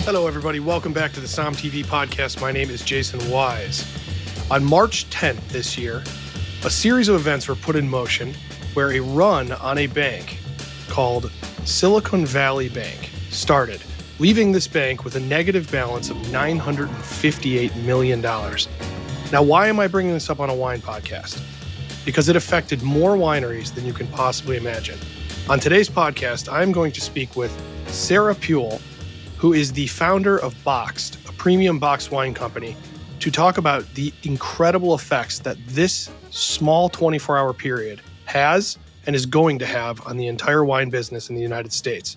Hello, everybody. Welcome back to the SOM TV podcast. My name is Jason Wise. On March 10th this year, a series of events were put in motion where a run on a bank called Silicon Valley Bank started, leaving this bank with a negative balance of $958 million. Now, why am I bringing this up on a wine podcast? Because it affected more wineries than you can possibly imagine. On today's podcast, I'm going to speak with Sarah Puhl, who is the founder of Boxed, a premium boxed wine company, to talk about the incredible effects that this small 24-hour period has and is going to have on the entire wine business in the United States.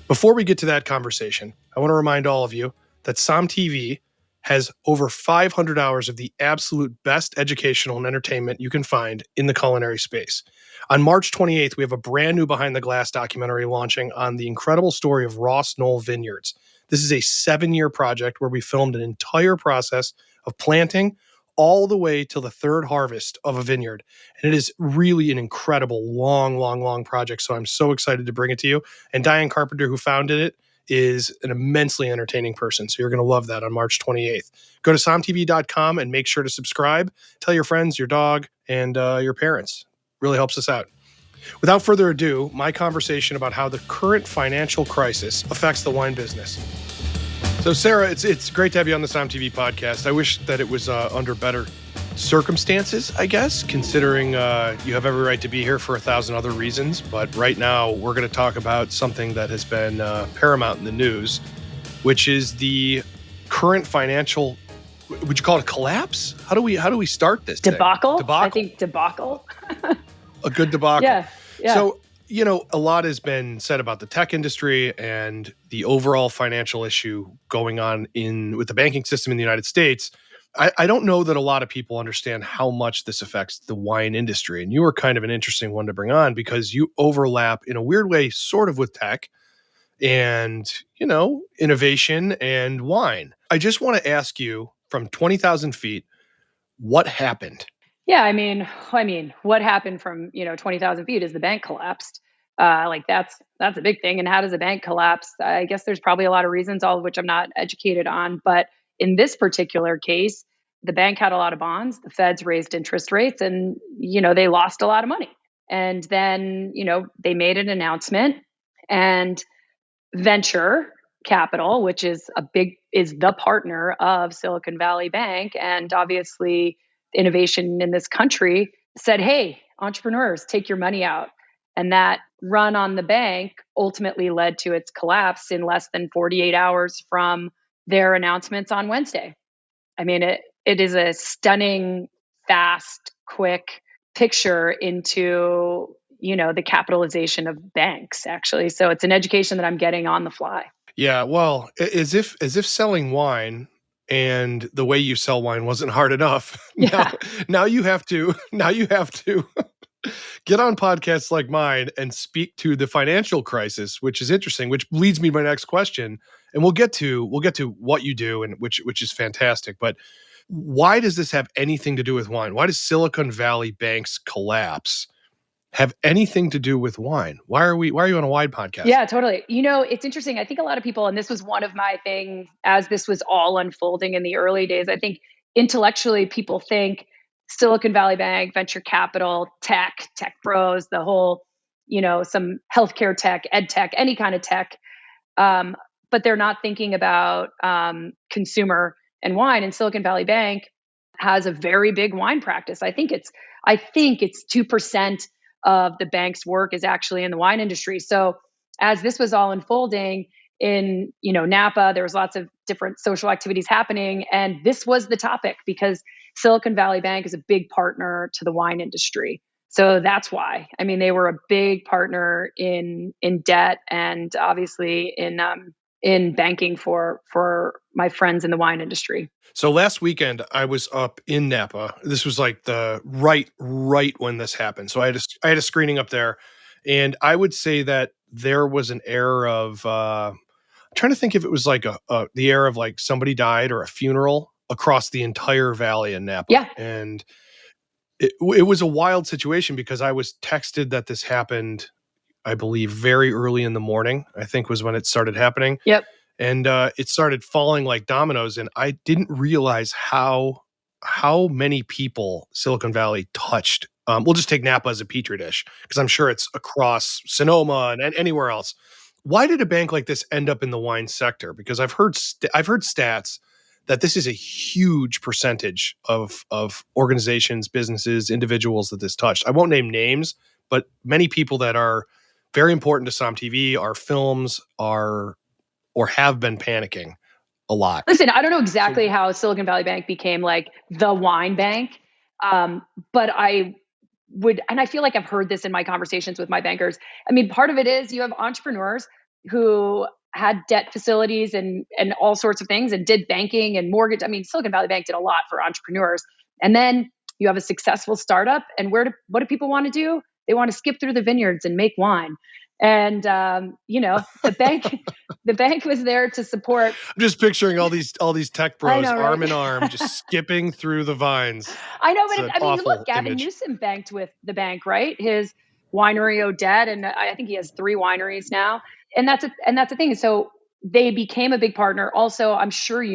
Before we get to that conversation, I want to remind all of you that SOM TV has over 500 hours of the absolute best educational and entertainment you can find in the culinary space. On March 28th, we have a brand new Behind the Glass documentary launching on the incredible story of Ross Knoll Vineyards. This is a 7-year project where we filmed an entire process of planting all the way till the third harvest of a vineyard. And it is really an incredible, long project. So I'm so excited to bring it to you. And Diane Carpenter, who founded it, is an immensely entertaining person. So you're going to love that on March 28th. Go to somtv.com and make sure to subscribe. Tell your friends, your dog, and your parents. Really helps us out. Without further ado, my conversation about how the current financial crisis affects the wine business. So Sarah, it's great to have you on the SOM TV podcast. I wish that it was under better circumstances, I guess, considering you have every right to be here for 1,000 other reasons. But right now, we're going to talk about something that has been paramount in the news, which is the current financial. Would you call it a collapse? How do we start this debacle? Thing? Debacle. I think debacle. A good debacle. Yeah. So, a lot has been said about the tech industry and the overall financial issue going on with the banking system in the United States. I don't know that a lot of people understand how much this affects the wine industry. And you were kind of an interesting one to bring on because you overlap in a weird way, sort of with tech and, innovation and wine. I just want to ask you from 20,000 feet, what happened? Yeah, I mean, what happened from 20,000 feet is the bank collapsed. That's a big thing. And how does a bank collapse? I guess there's probably a lot of reasons, all of which I'm not educated on. But in this particular case, the bank had a lot of bonds. The feds raised interest rates, and they lost a lot of money. And then they made an announcement, and venture capital, which is the partner of Silicon Valley Bank, and obviously innovation in this country, said, hey, entrepreneurs, take your money out. And that run on the bank ultimately led to its collapse in less than 48 hours from their announcements on Wednesday. I mean, it is a stunning, fast, quick picture into, the capitalization of banks, actually. So it's an education that I'm getting on the fly. Yeah, well, as if selling wine and the way you sell wine wasn't hard enough. Yeah. Now you have to get on podcasts like mine and speak to the financial crisis, which is interesting, which leads me to my next question. And we'll get to what you do, and which is fantastic. But why does this have anything to do with wine? Why does Silicon Valley Bank's collapse have anything to do with wine? Why are you on a wine podcast? Yeah, totally. It's interesting. I think a lot of people, and this was one of my things as this was all unfolding in the early days, I think intellectually people think Silicon Valley Bank, venture capital, tech bros, the whole, some healthcare tech, ed tech, any kind of tech. But they're not thinking about consumer and wine. And Silicon Valley Bank has a very big wine practice. I think it's 2% of the bank's work is actually in the wine industry. So as this was all unfolding in, Napa, there was lots of different social activities happening. And this was the topic because Silicon Valley Bank is a big partner to the wine industry. So that's why. I mean, they were a big partner in debt and obviously in banking for my friends in the wine industry. So last weekend I was up in Napa. This was like the right when this happened. So I had a screening up there, and I would say that there was an air of I'm trying to think if it was like the air of like somebody died or a funeral across the entire valley in Napa. Yeah. And it was a wild situation because I was texted that this happened, I believe, very early in the morning, I think was when it started happening. Yep. and it started falling like dominoes. And I didn't realize how many people Silicon Valley touched. We'll just take Napa as a petri dish because I'm sure it's across Sonoma and anywhere else. Why did a bank like this end up in the wine sector? Because I've heard stats that this is a huge percentage of organizations, businesses, individuals that this touched. I won't name names, but many people that are very important to SOM TV, our films are or have been panicking a lot. Listen, I don't know exactly how Silicon Valley Bank became like the wine bank, but I would, and I feel like I've heard this in my conversations with my bankers. I mean, part of it is you have entrepreneurs who had debt facilities and all sorts of things and did banking and mortgage. I mean, Silicon Valley Bank did a lot for entrepreneurs. And then you have a successful startup, and what do people want to do? They want to skip through the vineyards and make wine. And the bank was there to support. I'm just picturing all these tech bros know, right? arm in arm, just skipping through the vines. I know, but look, Gavin Newsom banked with the bank, right? His winery Odette, and I think he has 3 wineries now. And that's the thing. So they became a big partner. Also, I'm sure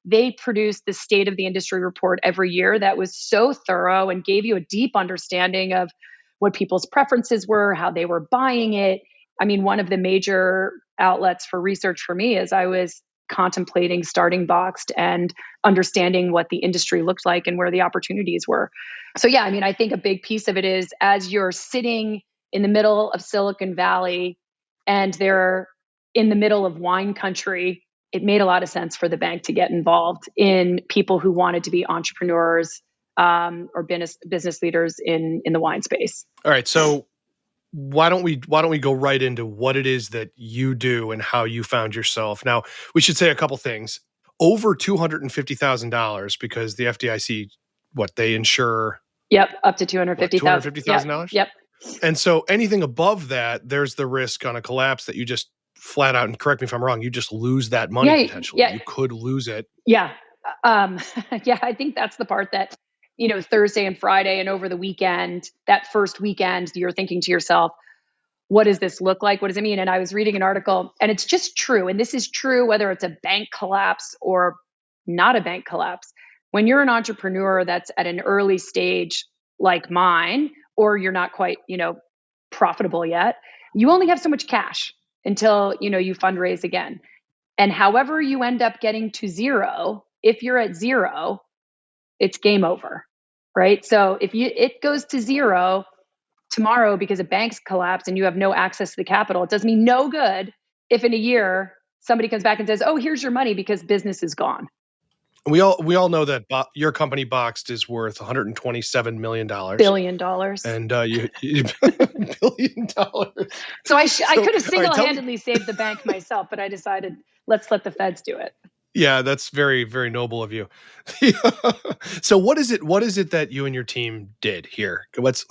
they produced the State of the Industry report every year that was so thorough and gave you a deep understanding of what people's preferences were, how they were buying it. I mean, one of the major outlets for research for me as I was contemplating starting Boxed and understanding what the industry looked like and where the opportunities were. So yeah, I mean, I think a big piece of it is as you're sitting in the middle of Silicon Valley and they're in the middle of wine country, it made a lot of sense for the bank to get involved in people who wanted to be entrepreneurs or business leaders in the wine space. All right, so why don't we go right into what it is that you do and how you found yourself? Now, we should say a couple things. Over $250,000 because the FDIC, they insure. Yep, up to $250,000. $250,000. Yep. And so anything above that, there's the risk on a collapse that you just flat out, and correct me if I'm wrong, you just lose that money potentially. Yeah. You could lose it. Yeah. Yeah, I think that's the part that, Thursday and Friday and over the weekend, that first weekend, you're thinking to yourself, what does this look like? What does it mean? And I was reading an article, and it's just true. And this is true whether it's a bank collapse or not a bank collapse. When you're an entrepreneur that's at an early stage like mine, or you're not quite, profitable yet, you only have so much cash until, you fundraise again. And however you end up getting to zero, if you're at zero, it's game over, right? So if it goes to zero tomorrow because a bank's collapsed and you have no access to the capital, it does me no good if in a year somebody comes back and says, "Oh, here's your money," because business is gone. We all know that your company Boxed is worth $127 million. $billion. And you $1 billion. So I could have single-handedly saved the bank myself, but I decided let's let the feds do it. Yeah, that's very, very noble of you. So what is it that you and your team did here? Let's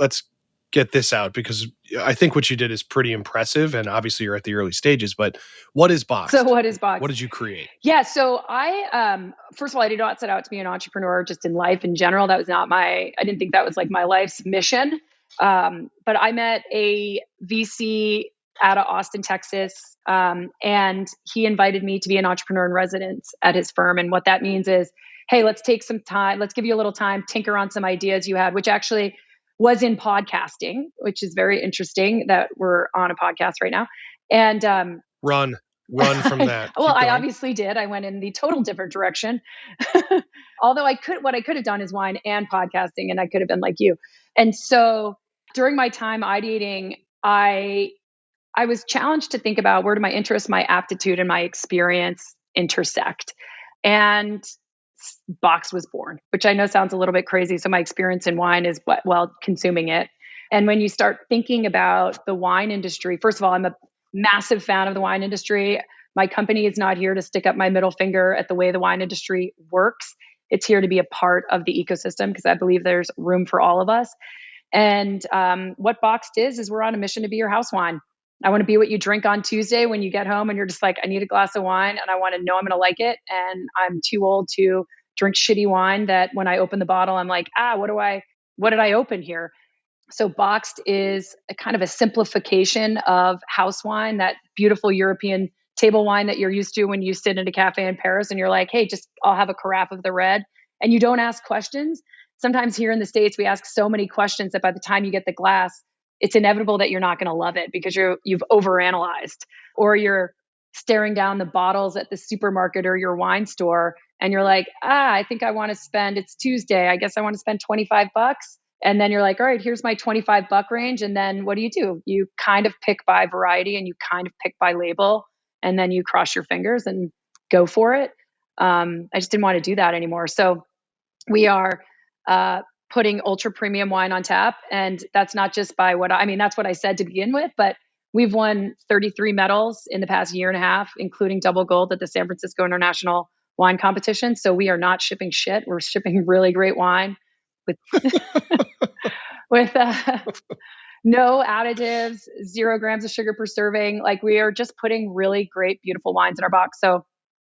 get this out, because I think what you did is pretty impressive, and obviously you're at the early stages, but what is Boxed? So what is Boxed? What did you create? Yeah, so I, first of all, I did not set out to be an entrepreneur just in life in general. That was not I didn't think that was like my life's mission. But I met a VC out of Austin, Texas, and he invited me to be an entrepreneur in residence at his firm. And what that means is, hey, let's take some time, let's give you a little time, tinker on some ideas you had, which actually was in podcasting, which is very interesting that we're on a podcast right now. And run from that. Well, I obviously did. I went in the total different direction. Although what I could have done is wine and podcasting, and I could have been like you. And so during my time ideating, I was challenged to think about where do my interests, my aptitude, and my experience intersect. And Boxed was born, which I know sounds a little bit crazy. So my experience in wine is consuming it. And when you start thinking about the wine industry, first of all, I'm a massive fan of the wine industry. My company is not here to stick up my middle finger at the way the wine industry works. It's here to be a part of the ecosystem because I believe there's room for all of us. And what Boxed is we're on a mission to be your house wine. I want to be what you drink on Tuesday when you get home and you're just like, I need a glass of wine and I want to know I'm going to like it. And I'm too old to drink shitty wine that when I open the bottle, I'm like, what did I open here? So Boxed is a kind of a simplification of house wine, that beautiful European table wine that you're used to when you sit in a cafe in Paris and you're like, hey, just I'll have a carafe of the red. And you don't ask questions. Sometimes here in the States, we ask so many questions that by the time you get the glass, it's inevitable that you're not going to love it because you've overanalyzed, or you're staring down the bottles at the supermarket or your wine store and you're like, I think I want to spend, it's Tuesday, I guess I want to spend 25 bucks. And then you're like, all right, here's my 25 buck range. And then what do? You kind of pick by variety and you kind of pick by label, and then you cross your fingers and go for it. I just didn't want to do that anymore. So we are putting ultra premium wine on tap. And that's not just by that's what I said to begin with, but we've won 33 medals in the past year and a half, including double gold at the San Francisco International Wine Competition. So we are not shipping shit. We're shipping really great wine with with no additives, 0 grams of sugar per serving. Like, we are just putting really great, beautiful wines in our box. So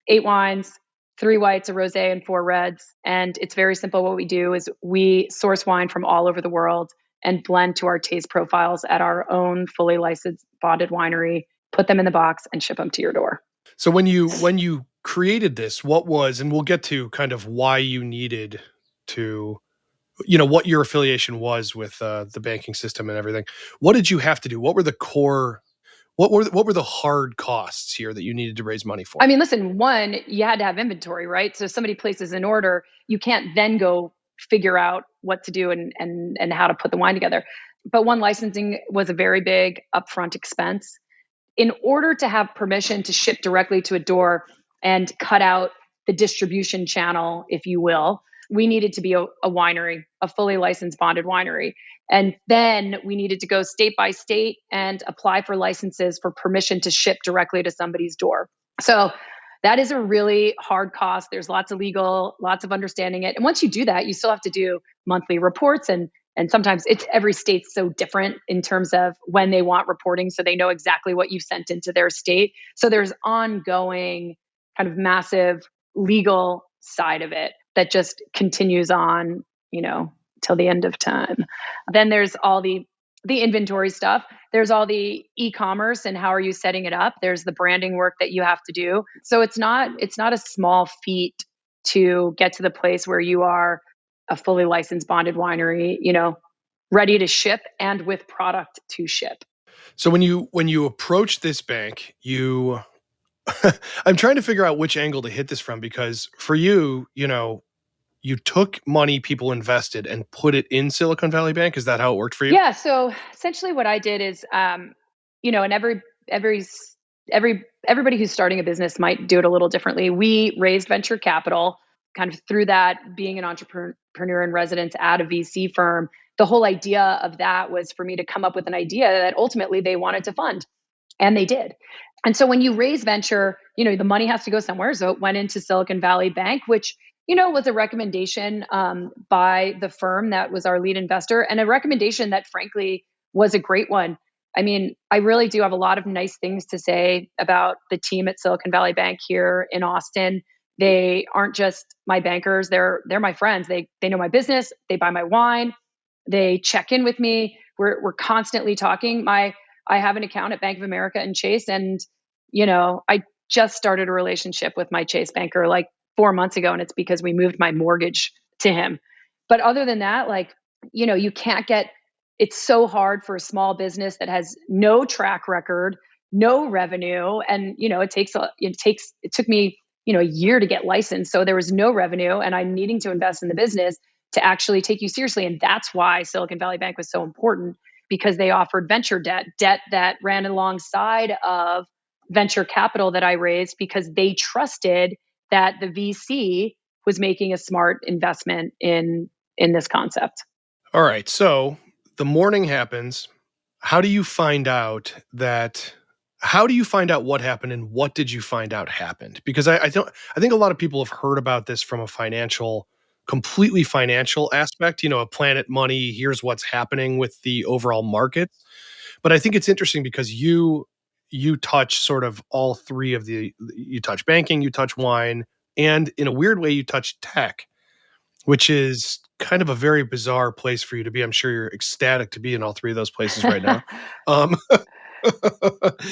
8 wines, 3 whites, a rosé, and 4 reds. And it's very simple. What we do is we source wine from all over the world and blend to our taste profiles at our own fully licensed bonded winery, put them in the box, and ship them to your door. So when you created this, what was, and we'll get to kind of why you needed to, what your affiliation was with the banking system and everything. What did you have to do? What were the core, what were the hard costs here that you needed to raise money for? I mean, listen, one, you had to have inventory, right? So if somebody places an order, you can't then go figure out what to do and how to put the wine together. But one, licensing was a very big upfront expense. In order to have permission to ship directly to a door and cut out the distribution channel, if you will, we needed to be a winery, a fully licensed bonded winery. And then we needed to go state by state and apply for licenses for permission to ship directly to somebody's door. So that is a really hard cost. There's lots of legal, lots of understanding it. And once you do that, you still have to do monthly reports, and sometimes it's every state's so different in terms of when they want reporting, so they know exactly what you sent into their state. So there's ongoing kind of massive legal side of it that just continues on, till the end of time. Then there's all the inventory stuff. There's all the e-commerce and how are you setting it up. There's the branding work that you have to do. So it's not a small feat to get to the place where you are a fully licensed bonded winery, ready to ship and with product to ship. So when you approach this bank, I'm trying to figure out which angle to hit this from, because for you, you took money people invested and put it in Silicon Valley Bank. Is that how it worked for you? Yeah. So essentially what I did is, and everybody who's starting a business might do it a little differently. We raised venture capital kind of through that, being an entrepreneur in residence at a VC firm. The whole idea of that was for me to come up with an idea that ultimately they wanted to fund. And they did. And so when you raise venture, the money has to go somewhere. So it went into Silicon Valley Bank, which, was a recommendation by the firm that was our lead investor, and a recommendation that frankly was a great one. I mean, I really do have a lot of nice things to say about the team at Silicon Valley Bank here in Austin. They aren't just my bankers. They're my friends. They know my business. They buy my wine. They check in with me. We're constantly talking. I have an account at Bank of America and Chase. And, I just started a relationship with my Chase banker like 4 months ago. And it's because we moved my mortgage to him. But other than that, you can't it's so hard for a small business that has no track record, no revenue. And, it took me, a year to get licensed. So there was no revenue, and I'm needing to invest in the business to actually take you seriously. And that's why Silicon Valley Bank was so important, because they offered venture debt that ran alongside of venture capital that I raised, because they trusted that the VC was making a smart investment in this concept. All right. So the morning happens. How do you find out what happened, and what did you find out happened? Because I think a lot of people have heard about this from a completely financial aspect, a Planet Money, here's what's happening with the overall market. But I think it's interesting because you touch sort of all three of you touch banking, you touch wine, and in a weird way, you touch tech, which is kind of a very bizarre place for you to be. I'm sure you're ecstatic to be in all three of those places right now.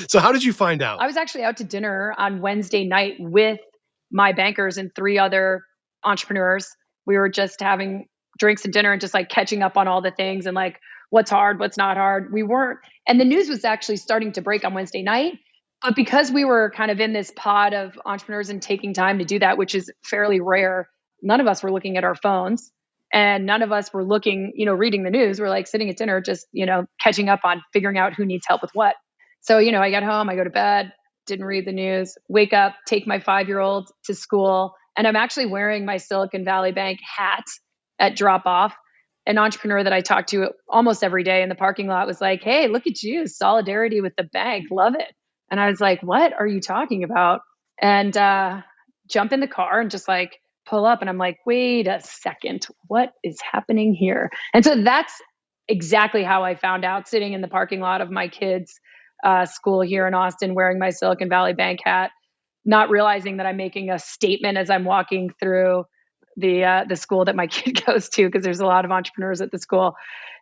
So how did you find out? I was actually out to dinner on Wednesday night with my bankers and 3 other entrepreneurs. We were just having drinks and dinner and just like catching up on all the things and like what's hard, what's not hard. We weren't, and the news was actually starting to break on Wednesday night. But because we were kind of in this pod of entrepreneurs and taking time to do that, which is fairly rare, none of us were looking at our phones and none of us were looking, reading the news. We're like sitting at dinner, just, catching up on figuring out who needs help with what. So, I get home, I go to bed, didn't read the news, wake up, take my 5-year-old to school. And I'm actually wearing my Silicon Valley Bank hat at drop off. An entrepreneur that I talked to almost every day in the parking lot was like, "Hey, look at you, solidarity with the bank. Love it." And I was like, "What are you talking about?" And jump in the car and just like pull up. And I'm like, "Wait a second, what is happening here?" And so that's exactly how I found out, sitting in the parking lot of my kids' school here in Austin, wearing my Silicon Valley Bank hat, not realizing that I'm making a statement as I'm walking through the school that my kid goes to, because there's a lot of entrepreneurs at the school.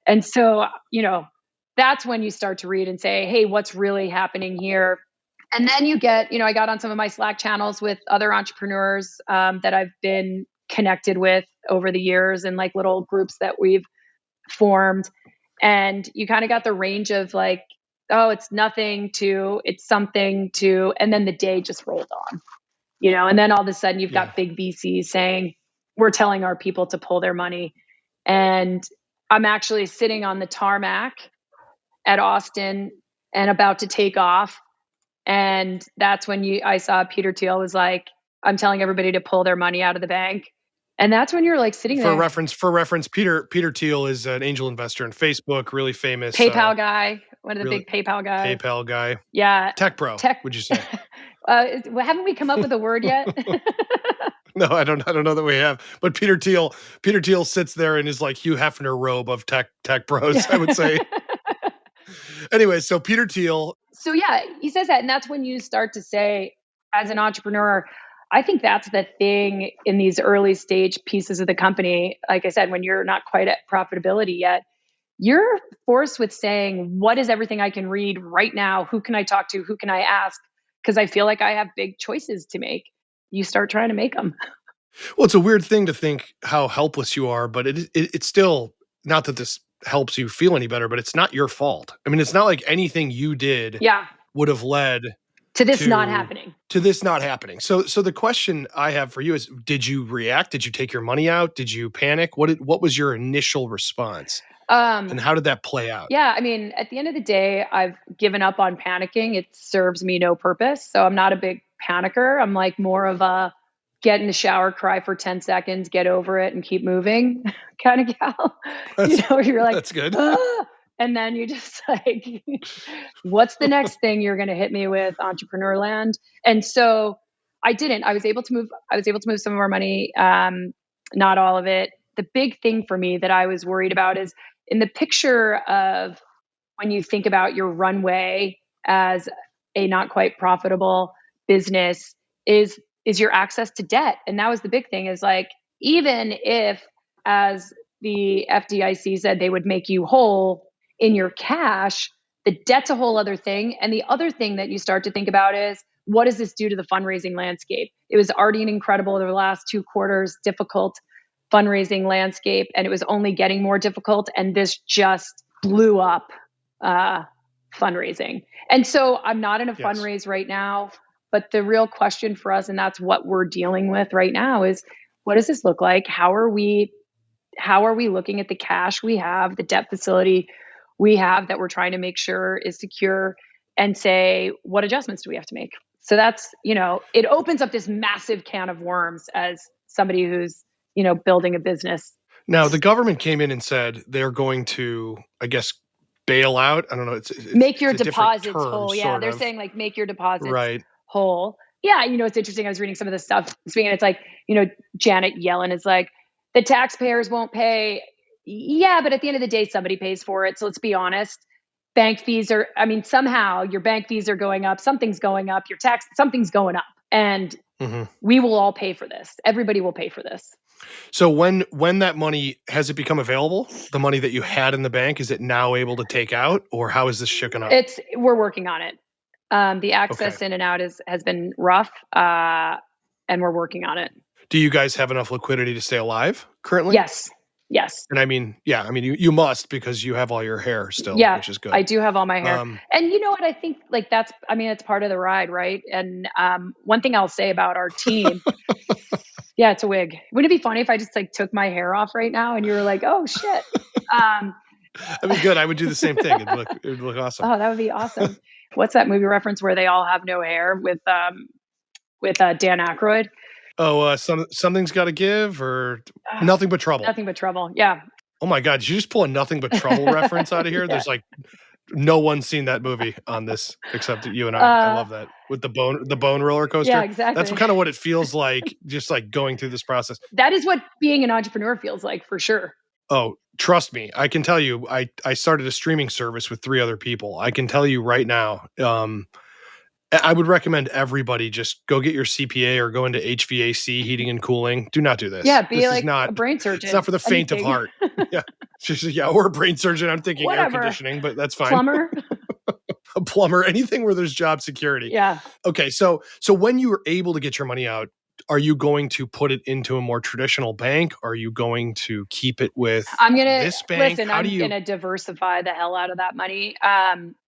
And so, that's when you start to read and say, "Hey, what's really happening here?" And then you get, I got on some of my Slack channels with other entrepreneurs that I've been connected with over the years, and like little groups that we've formed. And you kind of got the range of like, oh, it's nothing to, it's something to, and then the day just rolled on, and then all of a sudden you've got big VCs saying, "We're telling our people to pull their money." And I'm actually sitting on the tarmac at Austin and about to take off. And that's when I saw Peter Thiel was like, "I'm telling everybody to pull their money out of the bank." And that's when you're like sitting there. For reference, Peter Thiel is an angel investor in Facebook, really famous. PayPal guy, one of the big PayPal guys. PayPal guy. Yeah. Tech bro, would you say? Haven't we come up with a word yet? No, I don't know that we have. But Peter Thiel sits there in his like Hugh Hefner robe of tech bros, I would say. Anyway, so Peter Thiel. So yeah, he says that. And that's when you start to say, as an entrepreneur, I think that's the thing in these early stage pieces of the company. Like I said, when you're not quite at profitability yet, you're forced with saying, what is everything I can read right now? Who can I talk to? Who can I ask? Because I feel like I have big choices to make. You start trying to make them. Well, it's a weird thing to think how helpless you are, but it's still, not that this helps you feel any better, but it's not your fault. I mean, it's not like anything you did would have led to this not happening. So the question I have for you is, did you react? Did you take your money out? Did you panic? What was your initial response? And how did that play out? Yeah, I mean, at the end of the day, I've given up on panicking. It serves me no purpose. So I'm not a big panicker. I'm like more of a get in the shower, cry for 10 seconds, get over it, and keep moving kind of gal. You're like, that's good. Ah! And then you just like, what's the next thing you're going to hit me with, entrepreneur land? And so I didn't. I was able to move some of our money, not all of it. The big thing for me that I was worried about is in the picture of when you think about your runway as a not quite profitable business is your access to debt. And that was the big thing, is like, even if, as the FDIC said, they would make you whole in your cash, the debt's a whole other thing. And the other thing that you start to think about is, what does this do to the fundraising landscape? It was already an incredible, over the last 2 quarters, difficult fundraising landscape, and it was only getting more difficult. And this just blew up fundraising. And so I'm not in a fundraise right now. But the real question for us, and that's what we're dealing with right now, is what does this look like? How are we looking at the cash we have, the debt facility we have that we're trying to make sure is secure, and say, what adjustments do we have to make? So that's, it opens up this massive can of worms as somebody who's, building a business. Now, the government came in and said they're going to, I guess, bail out. I don't know. It's make your deposits whole. Yeah, they're saying like make your deposits whole. Yeah, it's interesting. I was reading some of this stuff, and it's like, Janet Yellen is like, the taxpayers won't pay. Yeah, but at the end of the day, somebody pays for it. So let's be honest. Bank fees somehow your bank fees are going up. Something's going up. Your tax, something's going up. And we will all pay for this. Everybody will pay for this. So when that money, has it become available? The money that you had in the bank, is it now able to take out, or how is this shaken up? We're working on it. The Okay. access in and out has been rough, and we're working on it. Do you guys have enough liquidity to stay alive currently? Yes. Yes. And I mean, yeah, I mean, you must, because you have all your hair still, Yeah, which is I good. do have all my hair. Um, And you know what? I think like that's, I mean, it's part of the ride, right? And one thing I'll say about our team, yeah, it's a wig. Wouldn't it be funny if I just like took my hair off right now and you were like, oh shit? Um, That'd be good. I would do the same thing. It would look awesome. oh, that would be awesome. What's that movie reference where they all have no hair with Dan Aykroyd? Oh, something's got to give, or Ah, nothing but trouble. Nothing but trouble. Yeah. Oh my God, did you just pull a nothing but trouble reference out of here? Yeah. There's like no one's seen that movie on this except you and I. I Uh, love that, with the bone roller yeah, coaster. That's exactly. kind of what it feels like, just like going through this process. That is what being an entrepreneur feels like for sure. Oh, trust me, I can tell you. I started a streaming service with 3 other people. I can tell you right now. I would recommend everybody just go get your CPA or go into HVAC, heating and cooling. Do not do this. Yeah, be This is like a not. brain It's not surgeon, for the faint of anything. heart. Yeah. Yeah, or a brain surgeon. I'm thinking air Whatever. conditioning, but that's fine. Plumber. A plumber, anything where there's job security. Yeah. Okay, so when you were able to get your money out, are you going to put it into a more traditional bank? Are you going to keep it with I'm gonna this bank? listen. How do I'm you? gonna diversify the hell out of that money,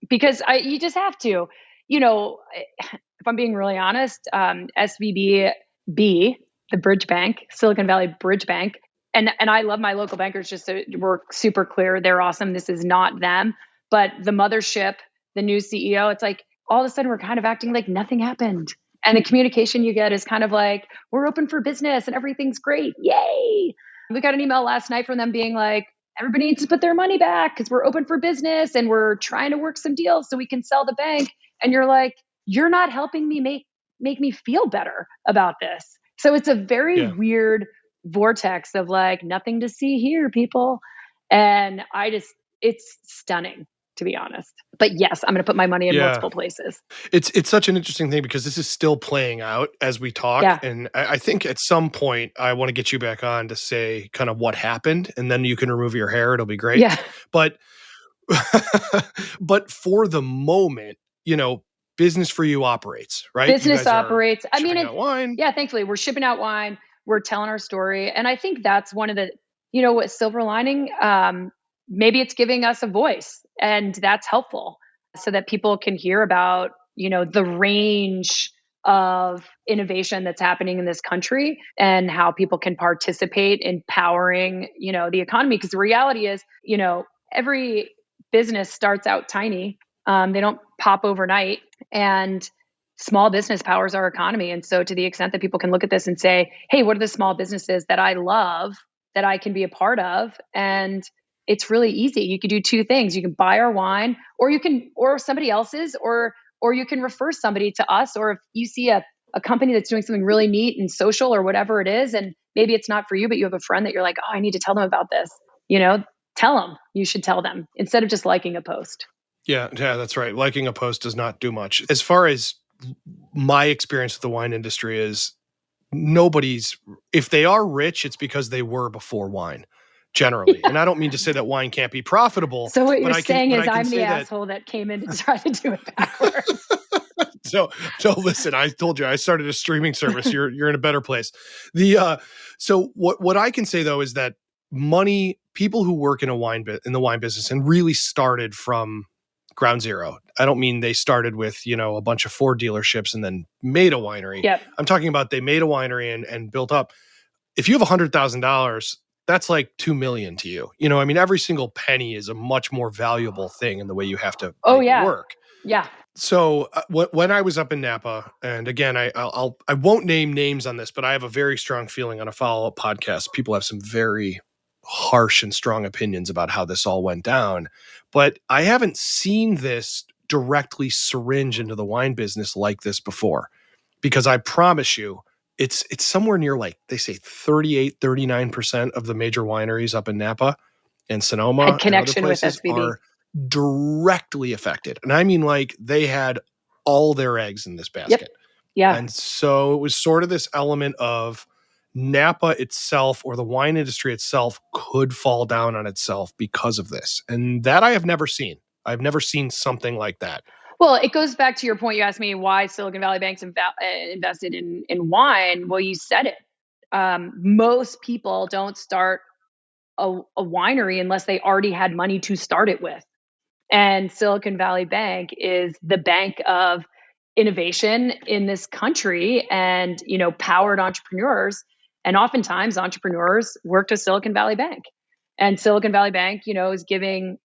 because you just have to. You know, if I'm being really honest, SVB, the Bridge Bank, Silicon Valley Bridge Bank, and I love my local bankers. Just so we're super clear, they're awesome. This is not them, but the mothership, the new CEO. It's like all of a sudden we're kind of acting like nothing happened. And the communication you get is kind of like, we're open for business and everything's great. Yay. We got an email last night from them being like, everybody needs to put their money back because we're open for business and we're trying to work some deals so we can sell the bank. And you're like, you're not helping me make me feel better about this. So it's a very Yeah. weird vortex of like nothing to see here, people. And it's stunning, to be honest. But yes, I'm going to put my money in Yeah. multiple places. It's such an interesting thing because this is still playing out as we talk, Yeah. and I think at some point I want to get you back on to say kind of what happened, and then you can remove your hair. It'll be great. Yeah. But but for the moment, business for you operates, right? You Business guys are operates. I mean, shipping out wine. yeah, thankfully we're shipping out wine, we're telling our story. And I think that's one of the, what silver lining, maybe it's giving us a voice and that's helpful so that people can hear about, the range of innovation that's happening in this country and how people can participate in powering, the economy. Because the reality is, every business starts out tiny. They don't pop overnight. And small business powers our economy. And so, to the extent that people can look at this and say, hey, what are the small businesses that I love that I can be a part of? And it's really easy. You can do two things. You can buy our wine, or somebody else's, or you can refer somebody to us. Or if you see a company that's doing something really neat and social or whatever it is, and maybe it's not for you, but you have a friend that you're like, oh, I need to tell them about this, tell them. You should tell them instead of just liking a post. Yeah, that's right. Liking a post does not do much. As far as my experience with the wine industry is, if they are rich, it's because they were before wine, generally. Yeah. And I don't mean to say that wine can't be profitable. So what but you're I can, saying but is I can I'm say the that. asshole that came in to try to do it backwards. So listen, I told you I started a streaming service. You're in a better place. So what I can say though is that people who work in the wine business and really started from ground zero. I don't mean they started with, a bunch of Ford dealerships and then made a winery. Yep. I'm talking about they made a winery and built up. If you have $100,000, that's like 2 million to you. I mean, every single penny is a much more valuable thing in the way you have to make it work. Yeah. So when I was up in Napa, and again, I won't name names on this, but I have a very strong feeling on a follow-up podcast. People have some very harsh and strong opinions about how this all went down, but I haven't seen this directly syringe into the wine business like this before, because I promise you, it's somewhere near, like they say, 38-39% of the major wineries up in Napa and Sonoma Had connection and other with places SVB. are directly affected. And I mean, like, they had all their eggs in this basket. Yeah. And so it was sort of this element of Napa itself or the wine industry itself could fall down on itself because of this. And that I have never seen. I've never seen something like that. Well, it goes back to your point. You asked me why Silicon Valley Bank's invested in wine. Well, you said it. Most people don't start a winery unless they already had money to start it with. And Silicon Valley Bank is the bank of innovation in this country and, powered entrepreneurs. And oftentimes entrepreneurs work to Silicon Valley Bank. And Silicon Valley Bank, is giving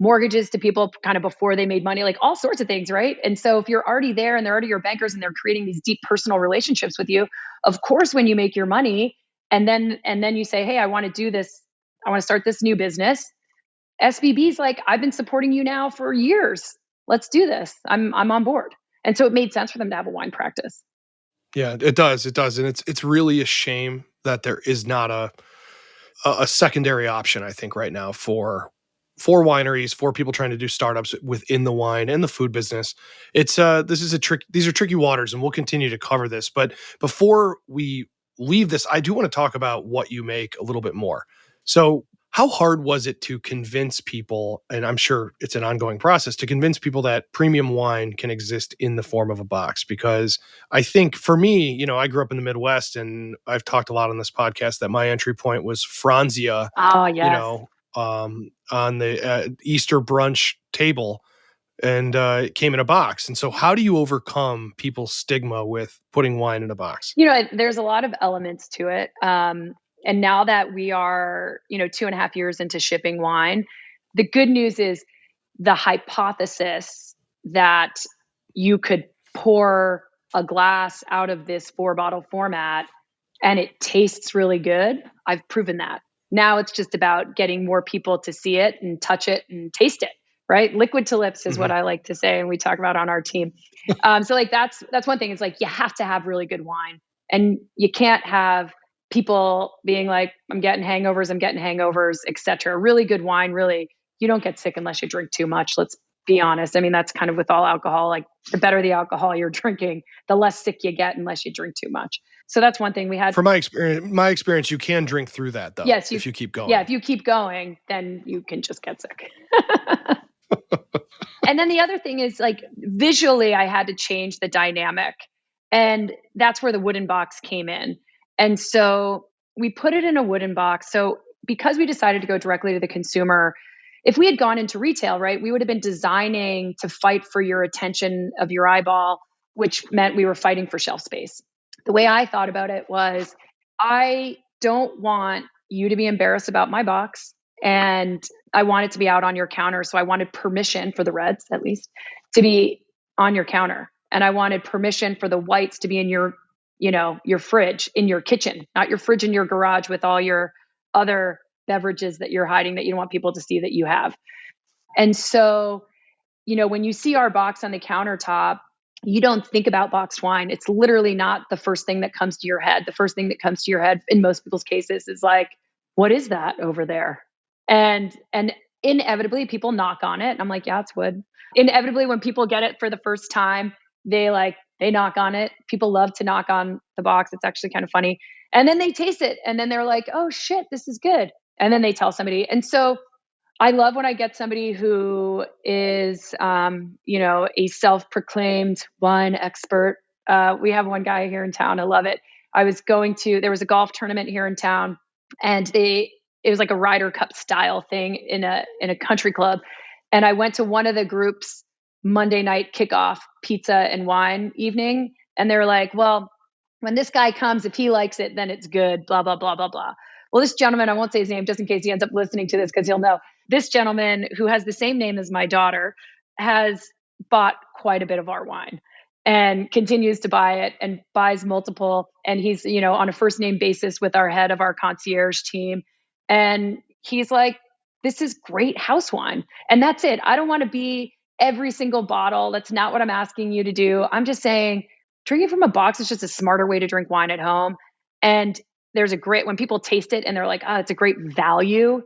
mortgages to people kind of before they made money, like all sorts of things, right? And so if you're already there and they're already your bankers and they're creating these deep personal relationships with you, of course, when you make your money and then you say, hey, I want to do this, I want to start this new business. SVB's like, I've been supporting you now for years. Let's do this. I'm on board. And so it made sense for them to have a wine practice. Yeah, it does. It does. And it's really a shame that there is not a secondary option, I think, right now for wineries, for people trying to do startups within the wine and the food business. It's these are tricky waters, and we'll continue to cover this. But before we leave this, I do want to talk about what you make a little bit more. So how hard was it to convince people, and I'm sure it's an ongoing process, to convince people that premium wine can exist in the form of a box? Because I think for me, I grew up in the Midwest, and I've talked a lot on this podcast that my entry point was Franzia, Oh, yes. on the Easter brunch table, and it came in a box. And so how do you overcome people's stigma with putting wine in a box? There's a lot of elements to it. And now that we are, 2.5 years into shipping wine, the good news is the hypothesis that you could pour a glass out of this 4-bottle format and it tastes really good. I've proven that. Now it's just about getting more people to see it and touch it and taste it, right? Liquid to lips is what I like to say, and we talk about on our team. So like that's one thing. It's like you have to have really good wine, and you can't have people being like, I'm getting hangovers, etc. Really good wine, really, you don't get sick unless you drink too much. Let's be honest. I mean, that's kind of with all alcohol. Like the better the alcohol you're drinking, the less sick you get unless you drink too much. So that's one thing we had. From my experience, you can drink through that though. Yes, if you keep going. Yeah, if you keep going, then you can just get sick. And then the other thing is like visually, I had to change the dynamic. And that's where the wooden box came in. And so we put it in a wooden box. So because we decided to go directly to the consumer, if we had gone into retail, right, we would have been designing to fight for your attention of your eyeball, which meant we were fighting for shelf space. The way I thought about it was, I don't want you to be embarrassed about my box, and I want it to be out on your counter. So I wanted permission for the reds, at least, to be on your counter. And I wanted permission for the whites to be in your fridge in your kitchen, not your fridge in your garage with all your other beverages that you're hiding that you don't want people to see that you have. And so, when you see our box on the countertop, you don't think about boxed wine. It's literally not the first thing that comes to your head. The first thing that comes to your head in most people's cases is like, what is that over there? And inevitably people knock on it. And I'm like, yeah, it's wood. Inevitably, when people get it for the first time, they knock on it. People love to knock on the box. It's actually kind of funny. And then they taste it. And then they're like, oh shit, this is good. And then they tell somebody. And so I love when I get somebody who is, a self-proclaimed wine expert. We have one guy here in town. I love it. There was a golf tournament here in town, and it was like a Ryder Cup style thing in a country club. And I went to one of the groups Monday night kickoff pizza and wine evening. And they're like, well, when this guy comes, if he likes it, then it's good, blah, blah, blah, blah, blah. Well, this gentleman, I won't say his name just in case he ends up listening to this because he'll know. This gentleman, who has the same name as my daughter, has bought quite a bit of our wine and continues to buy it and buys multiple. And he's, on a first name basis with our head of our concierge team. And he's like, this is great house wine. And that's it. I don't want to be every single bottle. That's not what I'm asking you to do. I'm just saying drinking from a box is just a smarter way to drink wine at home. And when people taste it and they're like, oh, it's a great value.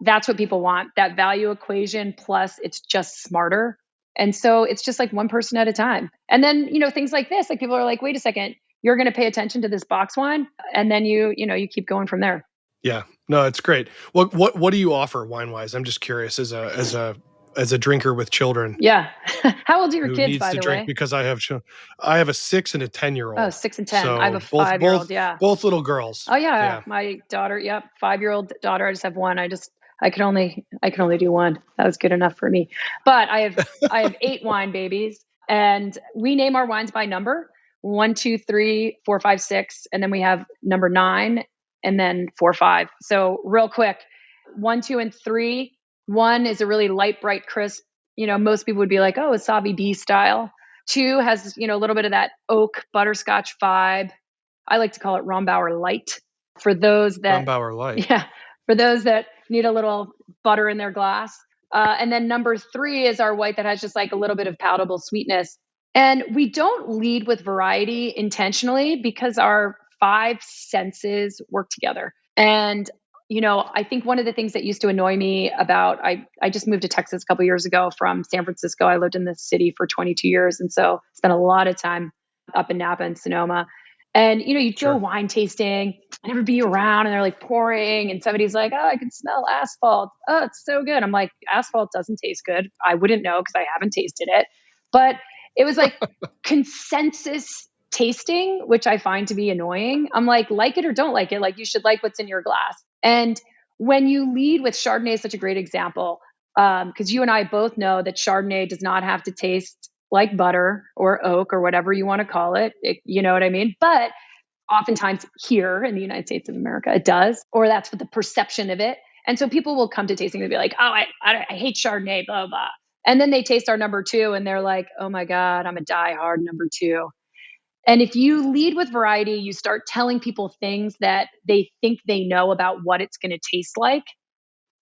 That's what people want, that value equation, plus it's just smarter. And so it's just like one person at a time. And then, things like this, like people are like, wait a second, you're going to pay attention to this box wine, and then you keep going from there. Yeah. No, it's great. What do you offer wine wise? I'm just curious as a drinker with children Yeah. How old are your who kids, needs by to the drink way? because I have a 6 and a 10-year Oh, old. 6 and 10. I have a So both 5-year-old. Yeah. both little girls. Oh yeah, Yeah. my daughter. Yep, 5-year-old daughter. I just have one. I can only do one. That was good enough for me. But I have 8 wine babies, and we name our wines by number: 1, 2, 3, 4, 5, 6, and then we have number 9, and then 4, 5. So real quick, 1, 2, and 3. 1 is a really light, bright, crisp. Most people would be like, oh, a Sauvy B style. 2 has a little bit of that oak butterscotch vibe. I like to call it Rombauer light for those that, Rombauer Light. yeah, for those that need a little butter in their glass. And then number 3 is our white that has just like a little bit of palatable sweetness. And we don't lead with variety intentionally because our 5 senses work together. And I think one of the things that used to annoy me about I just moved to Texas a couple years ago from San Francisco. I lived in this city for 22 years, and so spent a lot of time up in Napa and Sonoma. And you'd go Sure. wine tasting, and everybody be around, and they're like pouring, and somebody's like, "Oh, I can smell asphalt. Oh, it's so good." I'm like, "Asphalt doesn't taste good." I wouldn't know because I haven't tasted it, but it was like consensus tasting, which I find to be annoying. I'm like it or don't like it. Like, you should like what's in your glass. And when you lead with Chardonnay is such a great example, because you and I both know that Chardonnay does not have to taste like butter or oak or whatever you want to call it. You know what I mean? But oftentimes here in the United States of America, it does, or that's what the perception of it. And so people will come to tasting and be like, "Oh, I hate Chardonnay, blah, blah." And then they taste our number 2 and they're like, "Oh my God, I'm a diehard number 2." And if you lead with variety, you start telling people things that they think they know about what it's going to taste like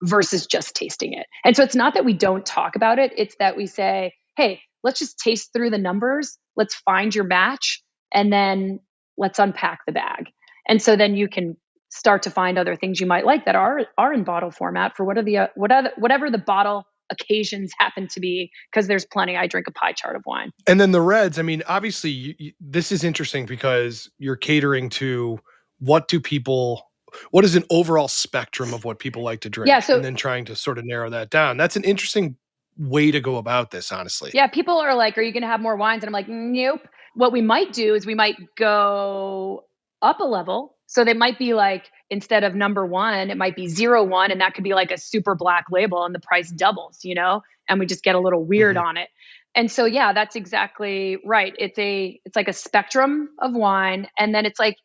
versus just tasting it. And so it's not that we don't talk about it, it's that we say, "Hey, let's just taste through the numbers. Let's find your match, and then let's unpack the bag." And so then you can start to find other things you might like that are in bottle format for whatever the bottle occasions happen to be, because there's plenty. I drink a pie chart of wine. And then the reds, I mean, obviously this is interesting because you're catering to what is an overall spectrum of what people like to drink, Yeah, so and then trying to sort of narrow that down. That's an interesting way to go about this, honestly. yeah, people are like, "Are you going to have more wines?" And I'm like, "Nope." What we might do is we might go up a level. So they might be like, instead of number 1, it might be 0 1, and that could be like a super black label, and the price doubles, and we just get a little weird Mhm. on it. And so, yeah, that's exactly right. It's like a spectrum of wine, and then it's like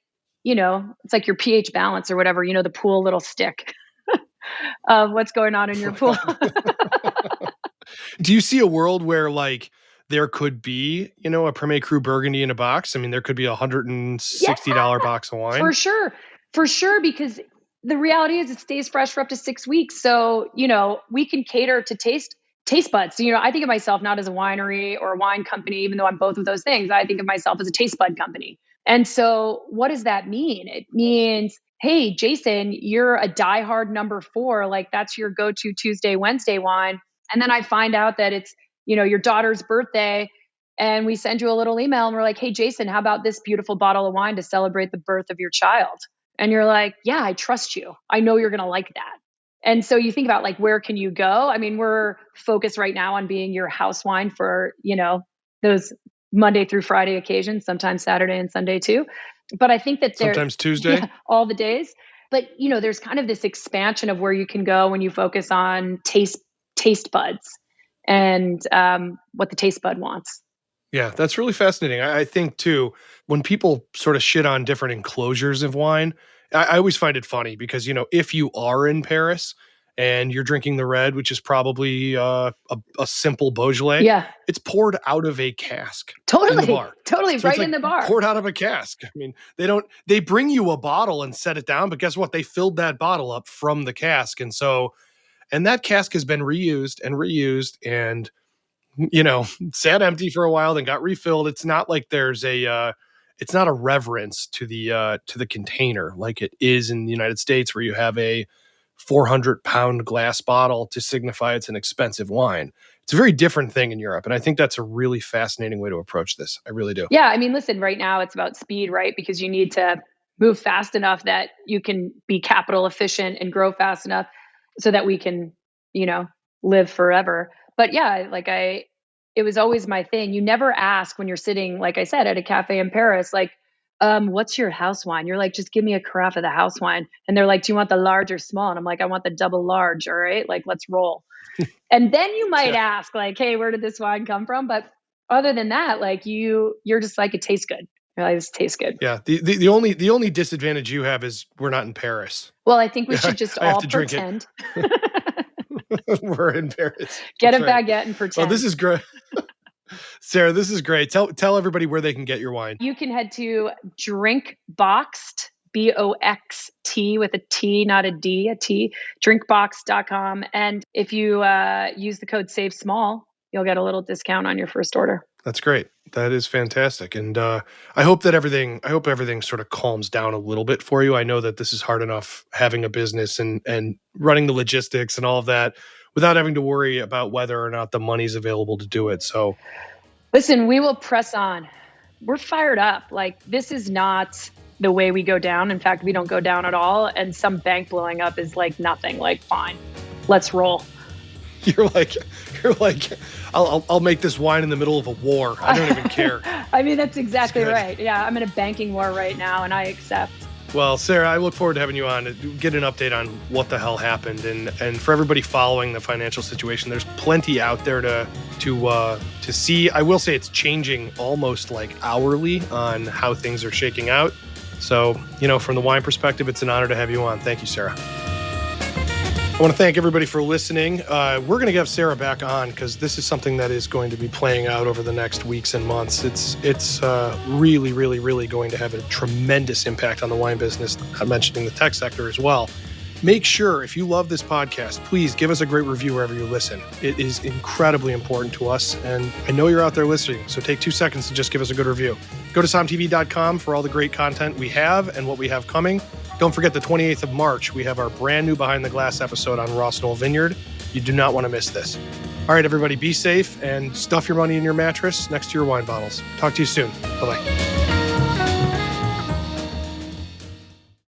your pH balance or whatever. The pool little stick of what's going on in your pool. Do you see a world where like there could be, a Premier Cru Burgundy in a box? I mean, there could be a Yeah. $160 box of For wine. sure. For sure. Because the reality is it stays fresh for up to 6 weeks. So, we can cater to taste buds. So, I think of myself not as a winery or a wine company, even though I'm both of those things. I think of myself as a taste bud company. And so what does that mean? It means, hey, Jason, you're a diehard number 4. Like, that's your go-to Tuesday, Wednesday wine. And then I find out that it's, your daughter's birthday, and we send you a little email and we're like, "Hey, Jason, how about this beautiful bottle of wine to celebrate the birth of your child?" And you're like, "Yeah, I trust you. I know you're going to like that." And so you think about, like, where can you go? I mean, we're focused right now on being your house wine for, those Monday through Friday occasions, sometimes Saturday and Sunday too. But I think that Sometimes Tuesday. yeah, all the days. But, there's kind of this expansion of where you can go when you focus on taste buds and what the taste bud wants. Yeah, that's really fascinating. I think too, when people sort of shit on different enclosures of wine, I always find it funny because, if you are in Paris and you're drinking the red, which is probably a simple Beaujolais, Yeah. it's poured out of a cask in the Totally. bar. Totally. So it's Right like in the bar. poured out of a cask. I mean, they bring you a bottle and set it down, but guess what? They filled that bottle up from the cask. And that cask has been reused and reused and sat empty for a while, then got refilled. It's not like it's not a reverence to the container like it is in the United States, where you have a 400-pound glass bottle to signify it's an expensive wine. It's a very different thing in Europe. And I think that's a really fascinating way to approach this. I really do. Yeah. I mean, listen, right now it's about speed, right? Because you need to move fast enough that you can be capital efficient and grow fast enough so that we can, live forever. But yeah, it was always my thing. You never ask when you're sitting, like I said, at a cafe in Paris, like, what's your house wine? You're like, just give me a carafe of the house wine. And they're like, do you want the large or small? And I'm like, I want the double large. All right. Like, let's roll. And then you might ask like, hey, where did this wine come from? But other than that, like you're just like, it tastes good. You're like, this tastes good. Yeah. The only disadvantage you have is we're not in Paris. Well, I think we should just all pretend. We're in Paris. Get That's a baguette and pretend. Well, this is great. Sarah, this is great. Tell everybody where they can get your wine. You can head to Drinkboxed, BOXT with a T, not a D, a T, drinkbox.com. And if you use the code SAVESMALL, you'll get a little discount on your first order. That's great. That is fantastic. And I hope everything sort of calms down a little bit for you. I know that this is hard enough having a business and running the logistics and all of that without having to worry about whether or not the money's available to do it. So listen, we will press on. We're fired up. Like, this is not the way we go down. In fact, we don't go down at all. And some bank blowing up is like nothing. Like, fine, let's roll. You're like, I'll make this wine in the middle of a war. I don't even care. I mean, that's exactly right. Yeah, I'm in a banking war right now, and I accept. Well, Sarah, I look forward to having you on to get an update on what the hell happened, and for everybody following the financial situation, there's plenty out there to see. I will say it's changing almost like hourly on how things are shaking out. So, from the wine perspective, it's an honor to have you on. Thank you, Sarah. I want to thank everybody for listening. We're going to have Sarah back on because this is something that is going to be playing out over the next weeks and months. It's really, really, really going to have a tremendous impact on the wine business. I'm mentioning the tech sector as well. Make sure, if you love this podcast, please give us a great review wherever you listen. It is incredibly important to us, and I know you're out there listening, so take 2 seconds to just give us a good review. Go to somtv.com for all the great content we have and what we have coming. Don't forget the 28th of March, we have our brand new Behind the Glass episode on Ross Knoll Vineyard. You do not want to miss this. All right, everybody, be safe and stuff your money in your mattress next to your wine bottles. Talk to you soon. Bye-bye.